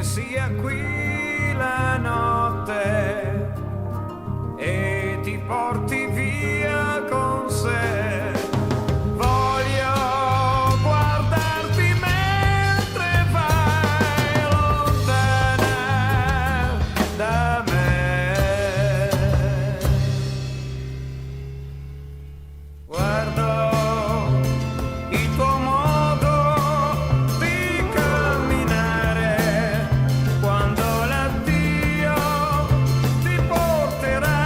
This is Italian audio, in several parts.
sia qui la notte e ti porti via con sé. Voglio guardarti mentre vai lontana da me. Guardo il tuo modo di camminare quando l'addio ti porterà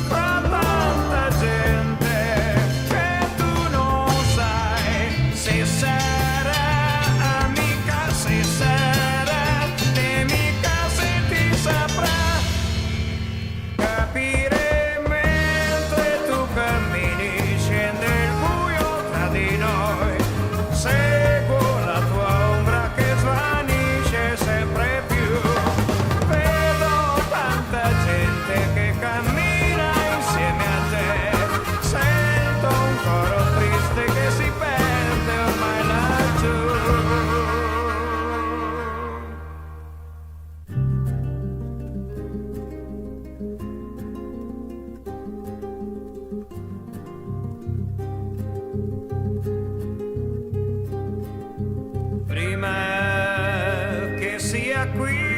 fra tanta gente che tu non sai se sarà amica, se sarà nemica, se ti saprà capire mentre tu cammini. Scende il buio tra di noi, seguo la tua ombra che svanisce sempre più. Vedo tanta gente che cammina insieme a te, sento un coro triste che si perde ormai laggiù. Prima che sia qui